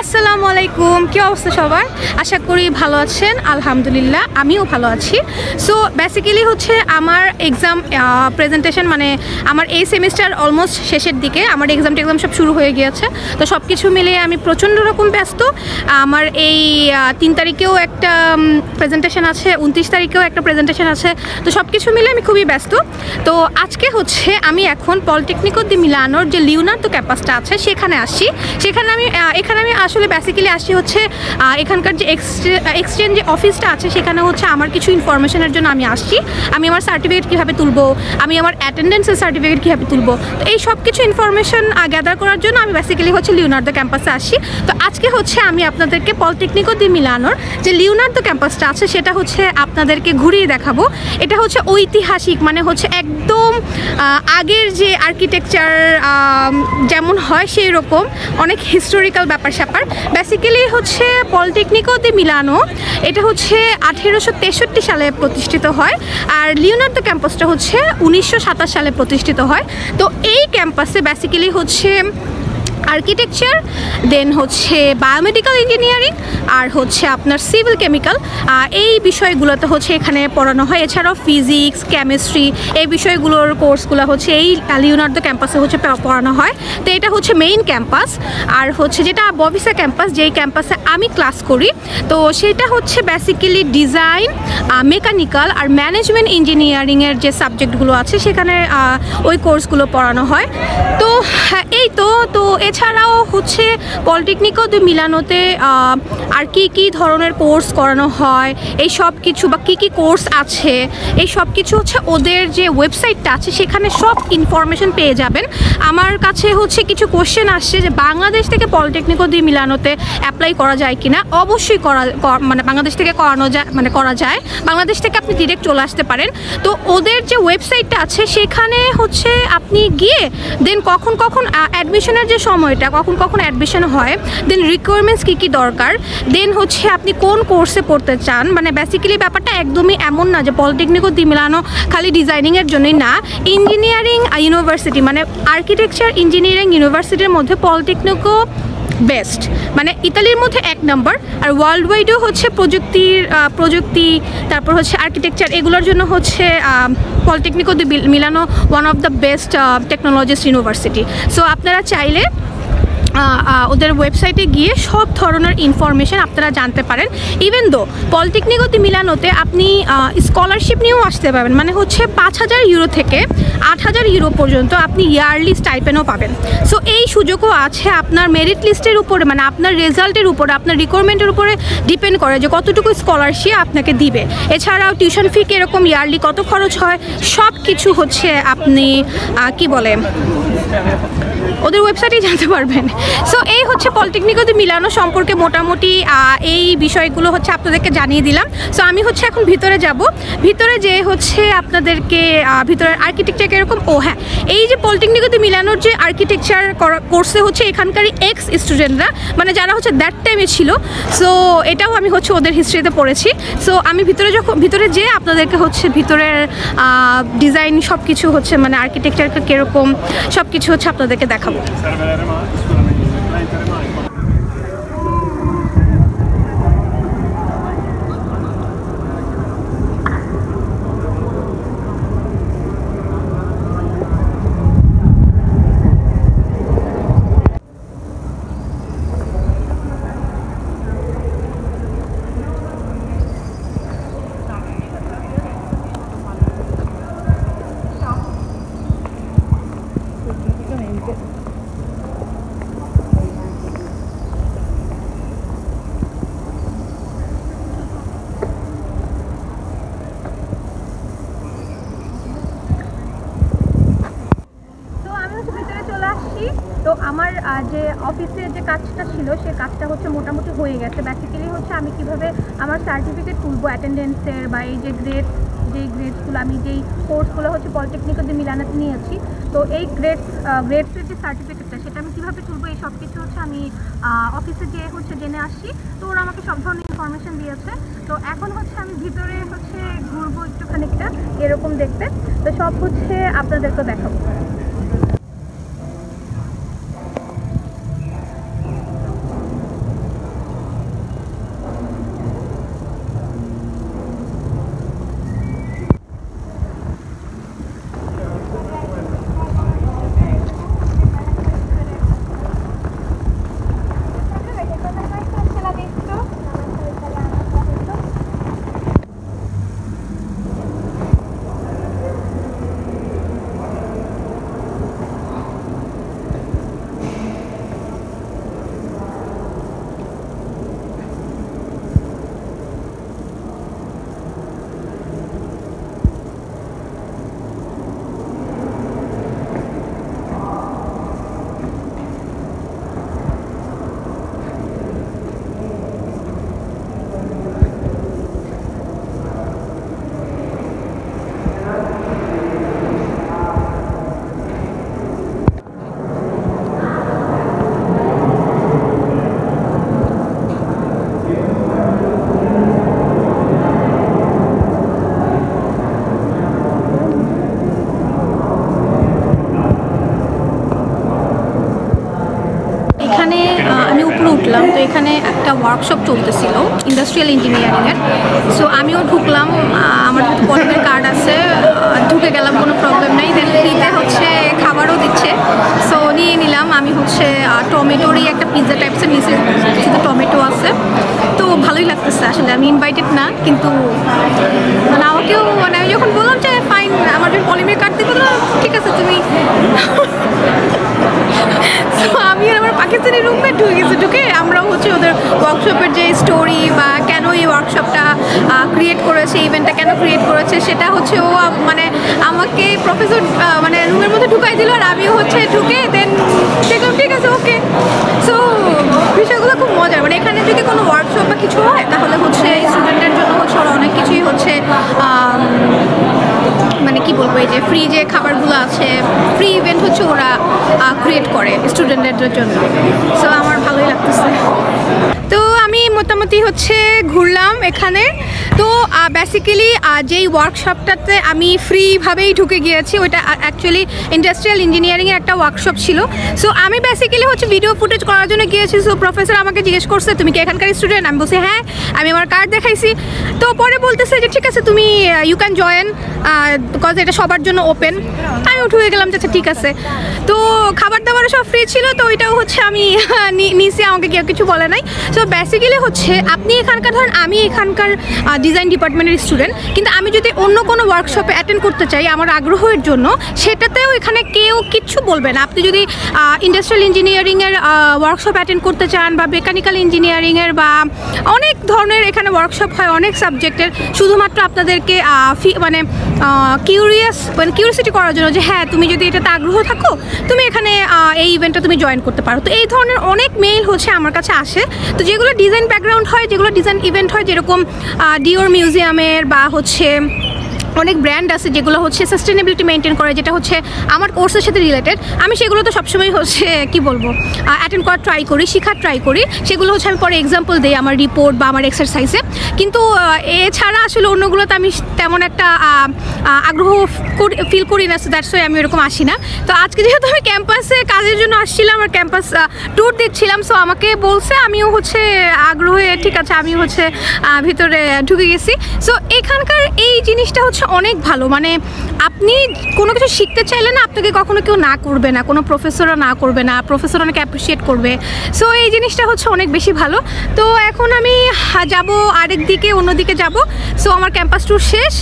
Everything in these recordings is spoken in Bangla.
আসসালামু আলাইকুম, কি অবস্থা সবার? আশা করি ভালো আছেন। আলহামদুলিল্লাহ আমিও ভালো আছি। সো বেসিক্যালি হচ্ছে আমার এক্সাম প্রেজেন্টেশন মানে আমার এই সেমিস্টার অলমোস্ট শেষের দিকে, আমার এক্সাম সব শুরু হয়ে গিয়েছে। তো সব কিছু মিলিয়ে আমি প্রচণ্ড রকম ব্যস্ত। আমার এই 3 তারিখেও একটা প্রেজেন্টেশন আছে, 29 তারিখেও একটা প্রেজেন্টেশন আছে। তো সব কিছু মিলে আমি খুবই ব্যস্ত। তো আজকে হচ্ছে আমি এখন পলিটেকনিকো দি মিলানোর যে লিওনার্দো ক্যাম্পাসটা আছে সেখানে আসছি। এখানে আমি আসলে বেসিক্যালি আসছি হচ্ছে এখানকার যে এক্সচেঞ্জ যে অফিসটা আছে সেখানে হচ্ছে আমার কিছু ইনফরমেশনের জন্য আমি আসছি। আমি আমার সার্টিফিকেট কীভাবে তুলবো, আমি আমার অ্যাটেন্ডেন্সের সার্টিফিকেট কীভাবে তুলবো, তো এই সব কিছু ইনফরমেশন গ্যাদার করার জন্য আমি বেসিক্যালি হচ্ছে লিওনার্দো ক্যাম্পাসে আসছি। তো আজকে হচ্ছে আমি আপনাদেরকে পলিটেকনিকো দি মিলানোর যে লিওনার্দো ক্যাম্পাসটা আছে সেটা হচ্ছে আপনাদেরকে ঘুরিয়ে দেখাবো। এটা হচ্ছে ঐতিহাসিক, মানে হচ্ছে একদম আগের যে আর্কিটেকচার যেমন হয় সেই রকম অনেক হিস্টোরিক্যাল ব্যাপার স্যাপার। বেসিক্যালি হচ্ছে পলিটেকনিকো দি মিলানো এটা হচ্ছে 1863 সালে প্রতিষ্ঠিত হয়, আর লিওনার্দো ক্যাম্পাসটা হচ্ছে 1927 সালে প্রতিষ্ঠিত হয়। তো এই ক্যাম্পাসে বেসিক্যালি হচ্ছে আর্কিটেকচার, দেন হচ্ছে বায়োমেডিক্যাল ইঞ্জিনিয়ারিং, আর হচ্ছে আপনার সিভিল কেমিক্যাল, এই বিষয়গুলোতে হচ্ছে এখানে পড়ানো হয়। এছাড়াও ফিজিক্স, কেমিস্ট্রি এই বিষয়গুলোর কোর্সগুলো হচ্ছে এই লিওনার্দো ক্যাম্পাসে হচ্ছে পড়ানো হয়। তো এটা হচ্ছে মেইন ক্যাম্পাস। আর হচ্ছে যেটা বভিসা ক্যাম্পাস, যেই ক্যাম্পাসে আমি ক্লাস করি, তো সেটা হচ্ছে বেসিক্যালি ডিজাইন, মেকানিক্যাল আর ম্যানেজমেন্ট ইঞ্জিনিয়ারিংয়ের যে সাবজেক্টগুলো আছে সেখানে ওই কোর্সগুলো পড়ানো হয়। তো এই তো এছাড়াও হচ্ছে পলিটেকনিকো দি মিলানোতে আর কি ধরনের কোর্স করানো হয় এই সব কিছু বা কি কোর্স আছে এই সব কিছু হচ্ছে ওদের যে ওয়েবসাইটটা আছে সেখানে সব ইনফরমেশন পেয়ে যাবেন। আমার কাছে হচ্ছে কিছু কোশ্চেন আসছে যে বাংলাদেশ থেকে পলিটেকনিকো দি মিলানোতে অ্যাপ্লাই করা যায় কিনা। অবশ্যই মানে বাংলাদেশ থেকে করা যায়। বাংলাদেশ থেকে আপনি ডিরেক্ট চলে আসতে পারেন। তো ওদের যে ওয়েবসাইটটা আছে সেখানে হচ্ছে আপনি গিয়ে দেন কখন অ্যাডমিশনের যে সময়টা কখন অ্যাডমিশন হয়, দেন রিকোয়ারমেন্টস কী দরকার, দেন হচ্ছে আপনি কোন কোর্সে পড়তে চান। মানে বেসিক্যালি ব্যাপারটা একদমই এমন না যে পলিটেকনিকো দি মিলানো খালি ডিজাইনিংয়ের জন্যই না, ইঞ্জিনিয়ারিং ইউনিভার্সিটি মানে আর্কিটেকচার ইঞ্জিনিয়ারিং ইউনিভার্সিটির মধ্যে পলিটেকনিকো বেস্ট, মানে ইতালির মধ্যে 1 নম্বর। আর ওয়ার্ল্ড ওয়াইডও হচ্ছে প্রযুক্তি তারপর হচ্ছে আর্কিটেকচার এগুলোর জন্য হচ্ছে পলিটেকনিকো দি মিলানো one of the best technologist university. So আপনারা চাইলে ওদের ওয়েবসাইটে গিয়ে সব ধরনের ইনফরমেশান আপনারা জানতে পারেন। ইভেন দো পলিটেকনিকো দি মিলানোতে আপনি স্কলারশিপ নিয়েও আসতে পারবেন, মানে হচ্ছে 5,000 ইউরো থেকে 8,000 ইউরো পর্যন্ত আপনি ইয়ারলি স্টাইপেনও পাবেন। সো এই সুযোগও আছে। আপনার মেরিট লিস্টের উপরে মানে আপনার রেজাল্টের উপরে, আপনার রিকোয়ারমেন্টের উপরে ডিপেন্ড করে যে কতটুকু স্কলারশিপ আপনাকে দিবে। এছাড়াও টিউশন ফি কীরকম, ইয়ারলি কত খরচ হয়, সব কিছু হচ্ছে আপনি ওদের ওয়েবসাইটেই জানতে পারবেন। সো এই হচ্ছে পলিটেকনিকো দি মিলানো সম্পর্কে মোটামুটি এই বিষয়গুলো হচ্ছে আপনাদেরকে জানিয়ে দিলাম। সো আমি হচ্ছে এখন ভিতরে যাব, ভিতরে যেয়ে হচ্ছে আপনাদেরকে ভিতরের আর্কিটেকচার কীরকম, হ্যাঁ এই যে পলিটেকনিকো দি মিলানোর যে আর্কিটেকচার কোর্সে হচ্ছে এখানকারই এক্স স্টুডেন্টরা মানে যারা হচ্ছে দ্যাট টাইমে ছিল, সো এটাও আমি হচ্ছে ওদের হিস্ট্রিতে পড়েছি। সো আমি ভিতরে যেয়ে আপনাদেরকে হচ্ছে ভিতরের ডিজাইন সব কিছু হচ্ছে মানে আর্কিটেকচারটা কীরকম সব কিছু হচ্ছে আপনাদেরকে দেখাবো। তো আমার যে অফিসের যে কাজটা ছিল সে কাজটা হচ্ছে মোটামুটি হয়ে গেছে। বেসিক্যালি হচ্ছে আমি কিভাবে আমার সার্টিফিকেট তুলবো অ্যাটেন্ডেন্সের বা এই যে গ্রেডসগুলো আমি যেই কোর্সগুলো হচ্ছে পলিটেকনিকো দি মিলানোতে নিয়েছি, তো এই গ্রেডসের যে সার্টিফিকেটটা সেটা আমি কীভাবে তুলবো এই সব কিছু হচ্ছে আমি অফিসে যেয়ে হচ্ছে জেনে আসছি। তো ওরা আমাকে সব ধরনের ইনফরমেশান দিয়েছে। তো এখন হচ্ছে আমি ভিতরে হচ্ছে ঘুরবো একটু খানিকটা এরকম দেখতে। তো সব হচ্ছে আপনাদেরকে দেখাবো। আমি উপরে উঠলাম, তো এখানে একটা ওয়ার্কশপ চলতেছিল ইন্ডাস্ট্রিয়াল ইঞ্জিনিয়ারিংয়ের। সো আমিও ঢুকলাম, আমার যেহেতু পলিমের কার্ড আছে, ঢুকে গেলাম, কোনো প্রবলেম নেই। দেন ফ্রিতে হচ্ছে খাবারও দিচ্ছে, সো নিয়ে নিলাম। আমি হচ্ছে টমেটোরই একটা পিৎজা টাইপসের নিচে শুধু টমেটো আছে, তো ভালোই লাগতেছে আসলে। আমি ইনভাইটেড না, কিন্তু মানে আমাকেও মানে আমি যখন বললাম যে ফাইন আমার যখন পলিমের কার্ড দিব, ঠিক আছে তুমি আমি আর আমার পাকিস্তানি রুমমেট ঢুকে গেছে। ঢুকে আমরাও হচ্ছে ওদের ওয়ার্কশপের যে স্টোরি বা কেন এই ওয়ার্কশপটা ক্রিয়েট করেছে, ইভেন্টটা কেন ক্রিয়েট করেছে, সেটা হচ্ছে ও মানে আমাকে প্রফেসর মানে রুমের মধ্যে ঢুকাই দিল, আর আমিও হচ্ছে ঢুকে দেন দেখলাম ঠিক আছে ওকে। সো বিষয়গুলো খুব মজার। মানে এখানে যদি কোনো ওয়ার্কশপ বা কিছু হয় তাহলে হচ্ছে স্টুডেন্টের জন্য হচ্ছে ওরা অনেক কিছুই হচ্ছে মানে কি বলবো, এই যে ফ্রি যে খাবারগুলো আছে, ফ্রি ইভেন্ট হচ্ছে ওরা ক্রিয়েট করে স্টুডেন্টদের জন্য। সো আমার ভালোই লাগতেছে। তো আমি মোটামুটি হচ্ছে ঘুরলাম এখানে। তো বেসিক্যালি যেই ওয়ার্কশপটাতে আমি ফ্রিভাবেই ঢুকে গিয়েছি, ওইটা অ্যাকচুয়ালি ইন্ডাস্ট্রিয়াল ইঞ্জিনিয়ারিংয়ের একটা ওয়ার্কশপ ছিল। সো আমি বেসিক্যালি হচ্ছে ভিডিও ফুটেজ করার জন্য গিয়েছি। সো প্রফেসর আমাকে জিজ্ঞেস করছে তুমি কি এখানকার স্টুডেন্ট? আমি বলছি হ্যাঁ, আমি আমার কার্ড দেখাইছি। তো পরে বলতেছে যে ঠিক আছে তুমি ইউ ক্যান জয়েন, বিকজ এটা সবার জন্য ওপেন। আমি উঠে হয়ে গেলাম যে আচ্ছা ঠিক আছে। তো খাবার দাবারও সব ফ্রি ছিল, তো ওইটাও হচ্ছে আমি নিচে, আমাকে কেউ কিছু বলে নাই। সো বেসিক্যালি হচ্ছে আপনি এখানকার, ধরেন আমি এখানকার ডিজাইন ডিপার্টমেন্টের স্টুডেন্ট, কিন্তু আমি যদি অন্য কোনো ওয়ার্কশপে অ্যাটেন্ড করতে চাই আমার আগ্রহের জন্য, সেটাতেও এখানে কেউ কিচ্ছু বলবে না। আপনি যদি ইন্ডাস্ট্রিয়াল ইঞ্জিনিয়ারিংয়ের ওয়ার্কশপ অ্যাটেন্ড করতে চান বা মেকানিক্যাল ইঞ্জিনিয়ারিংয়ের বা অনেক ধরনের এখানে ওয়ার্কশপ হয় অনেক সাবজেক্টের, শুধুমাত্র আপনাদেরকে মানে কিউরিয়াসিটি করার জন্য যে হ্যাঁ তুমি যদি এটাতে আগ্রহ থাকো তুমি এখানে এই ইভেন্টটা তুমি জয়েন করতে পারো। তো এই ধরনের অনেক মেইল হচ্ছে আমার কাছে আসে। তো যেগুলো ডিজাইন ব্যাকগ্রাউন্ড হয়, যেগুলো ডিজাইন ইভেন্ট হয়, যেরকম ডিওর মিউজিয়ামের বা হচ্ছে অনেক ব্র্যান্ড আছে যেগুলো হচ্ছে সাস্টেনেবিলিটি মেনটেন করে, যেটা হচ্ছে আমার কোর্সের সাথে রিলেটেড, আমি সেগুলো তো সবসময় হচ্ছে কি বলবো অ্যাটেন্ড করার ট্রাই করি, শেখার ট্রাই করি। সেগুলো হচ্ছে আমি পরে এক্সাম্পল দিই আমার রিপোর্ট বা আমার এক্সারসাইজে। কিন্তু এছাড়া আসলে অন্যগুলোতে আমি তেমন একটা আগ্রহ ফিল করি না। সো দ্যাটস ওয়াই আমি এরকম আসি না। তো আজকে যেহেতু আমি ক্যাম্পাসে কাজের জন্য আসছিলাম আর ক্যাম্পাস ট্যুর দিচ্ছিলাম, সো আমাকে বলছে, আমিও হচ্ছে আগ্রহে ঠিক আছে আমি হচ্ছে ভিতরে ঢুকে গেছি। সো এখানকার এই জিনিসটা হচ্ছে অনেক ভালো। মানে আপনি কোনো কিছু শিখতে চাইলে না আপনাকে কখনো কেউ না করবে না, কোনো প্রফেসরও না করবে না, প্রফেসর অনেক অ্যাপ্রিসিয়েট করবে। সো এই জিনিসটা হচ্ছে অনেক বেশি ভালো। তো এখন আমি যাব আরেক দিকে, অন্যদিকে যাব। সো আমার ক্যাম্পাস ট্যুর শেষ,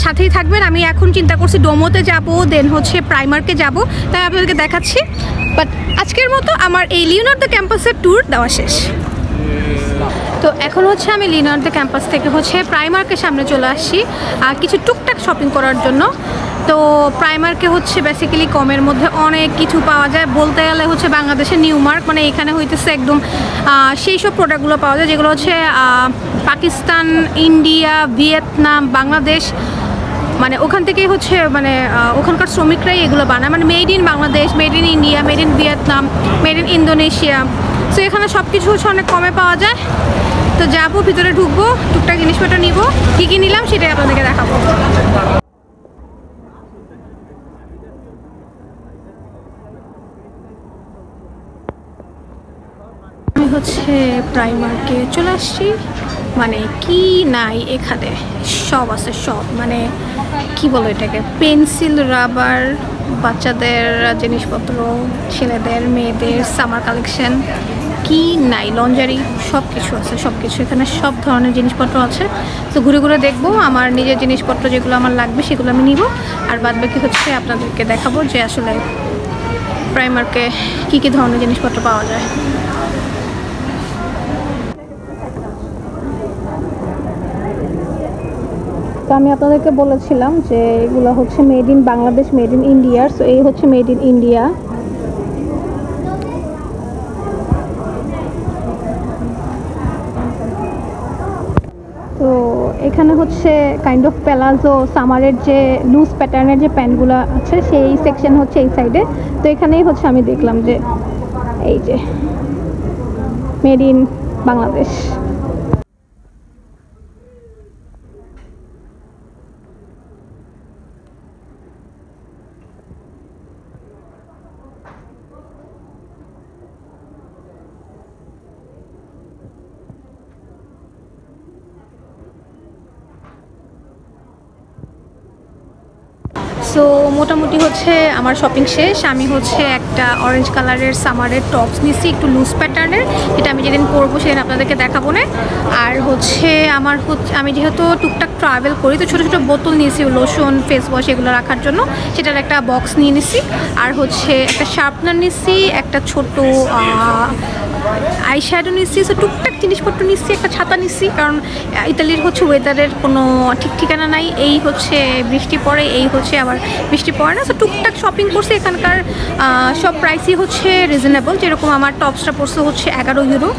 সাথেই থাকবেন। আমি এখন চিন্তা করছি ডোমোতে যাব, দেন হচ্ছে প্রাইমারকে যাব, তাই আপনাদেরকে দেখাচ্ছি। বাট আজকের মতো আমার এই লিওনার্দো ক্যাম্পাসের ট্যুর দেওয়া শেষ। তো এখন হচ্ছে আমি লিওনার্দো ক্যাম্পাস থেকে হচ্ছে প্রাইমার্কের সামনে চলে আসছি আর কিছু টুকটাক শপিং করার জন্য। তো প্রাইমার্কে হচ্ছে বেসিক্যালি কমের মধ্যে অনেক কিছু পাওয়া যায়, বলতে গেলে হচ্ছে বাংলাদেশের নিউ মার্ক। মানে এখানে হইতেছে একদম সেই সব প্রোডাক্টগুলো পাওয়া যায় যেগুলো হচ্ছে পাকিস্তান, ইন্ডিয়া, ভিয়েতনাম, বাংলাদেশ, মানে ওখান থেকেই হচ্ছে মানে ওখানকার শ্রমিকরাই এগুলো বানায়। মানে made in Bangladesh, made in India, made in Vietnam, made in Indonesia. So এখানে সব কিছু হচ্ছে অনেক কমে পাওয়া যায়। তো যাবো, ভিতরে ঢুকবো, টুকটাক জিনিসপত্র নিব, কী কী নিলাম সেটাই আপনাদেরকে দেখাবো। আমি হচ্ছে প্রাইমার্কে চলে আসছি। মানে কি নাই এখানে, সব আছে সব। মানে কি বলো এটাকে, পেন্সিল, রাবার, বাচ্চাদের জিনিসপত্র, ছেলেদের মেয়েদের সামার কালেকশন, কি নাই, লঞ্জারি, সব কিছু আছে, সব কিছু এখানে সব ধরনের জিনিসপত্র আছে। তো ঘুরে ঘুরে দেখবো, আমার নিজের জিনিসপত্র যেগুলো আমার লাগবে সেগুলো আমি নিব, আর বাদ বাকি হচ্ছে আপনাদেরকে দেখাবো যে আসলে প্রাইমার্কে কী কী ধরনের জিনিসপত্র পাওয়া যায়। তো আমি আপনাদেরকে বলেছিলাম যে এগুলো হচ্ছে made in Bangladesh, made in ইন্ডিয়ার। সো এই হচ্ছে মেড ইন ইন্ডিয়া। তো এখানে হচ্ছে কাইন্ড অফ প্যালাজো, সামারের যে লুজ প্যাটার্নের যে প্যান্টগুলো আছে সেই সেকশন হচ্ছে এই সাইডে। তো এখানেই হচ্ছে আমি দেখলাম যে এই যে মেড ইন বাংলাদেশ। সো মোটামুটি হচ্ছে আমার শপিং শেষ। আমি হচ্ছে একটা অরেঞ্জ কালারের সামারের টপস নিচ্ছি, একটু লুজ প্যাটার্নের। এটা আমি যেদিন পরবো সেদিন আপনাদেরকে দেখাবো না। আর হচ্ছে আমি যেহেতু টুকটাক ট্রাভেল করি, তো ছোটো ছোটো বোতল নিয়েছি লোশন, ফেস ওয়াশ এগুলো রাখার জন্য, সেটার একটা বক্স নিয়ে নিছি। আর হচ্ছে একটা শার্পনার নিচ্ছি, একটা ছোট আই শ্যাডো নিচ্ছি। সো টুকটাক জিনিসপত্র নিচ্ছি, একটা ছাতা নিচ্ছি, কারণ ইতালির হচ্ছে ওয়েদারের কোনো ঠিক ঠিকানা নাই। এই হচ্ছে বৃষ্টি পড়ে, এই হচ্ছে আবার বৃষ্টি পড়ে না। সো টুকটাক শপিং করছি। এখানকার সব প্রাইসই হচ্ছে রিজনেবল। যেরকম আমার টপসটা পড়ছে হচ্ছে 11 ইউরো,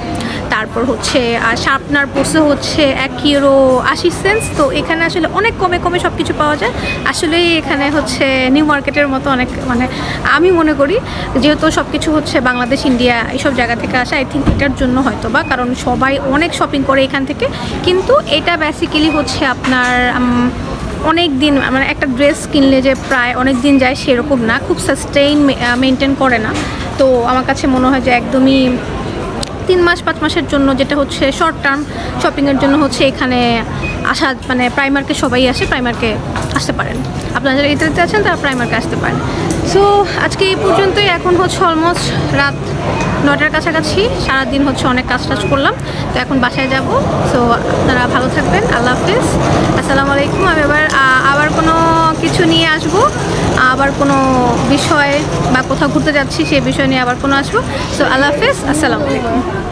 তারপর হচ্ছে শার্পনার পড়ছে হচ্ছে 1 ইউরো 80 সেন্টস। তো এখানে আসলে অনেক কমে কমে সব কিছু পাওয়া যায়। আসলেই এখানে হচ্ছে নিউ মার্কেটের মতো অনেক, মানে আমি মনে করি যেহেতু সব কিছু হচ্ছে বাংলাদেশ, ইন্ডিয়া এইসব জায়গা থেকে আসা, আই থিঙ্ক এটার জন্য হয়তো বা, কারণ সবাই অনেক শপিং করে এখান থেকে। কিন্তু এটা বেসিক্যালি হচ্ছে আপনার অনেক দিন, মানে একটা ড্রেস কিনলে যে প্রায় অনেক দিন যায় সেরকম না, খুব সাস্টেইন মেনটেন করে না। তো আমার কাছে মনে হয় যে একদমই 3 মাস 5 মাসের জন্য, যেটা হচ্ছে শর্ট টার্ম শপিংয়ের জন্য হচ্ছে এখানে আসা, মানে প্রাইমার্কে সবাই আসে, প্রাইমার্কে আসতে পারেন। আপনারা যারা ইতালিতে আছেন তারা প্রাইমার্কে আসতে পারেন। সো আজকে এই পর্যন্তই। এখন হচ্ছে অলমোস্ট রাত 9টার কাছাকাছি। সারাদিন হচ্ছে অনেক কাজ টাজ করলাম, তো এখন বাসায় যাব। সো আপনারা ভালো থাকবেন। আল্লাহ হাফেজ, আসসালামু আলাইকুম। আমি আবার কোনো কিছু নিয়ে আসবো, আবার কোনো বিষয় বা কোথাও ঘুরতে যাচ্ছি সেই বিষয় নিয়ে আবার কোনো আসবো। সো আল্লাহ হাফেজ, আসসালামু আলাইকুম।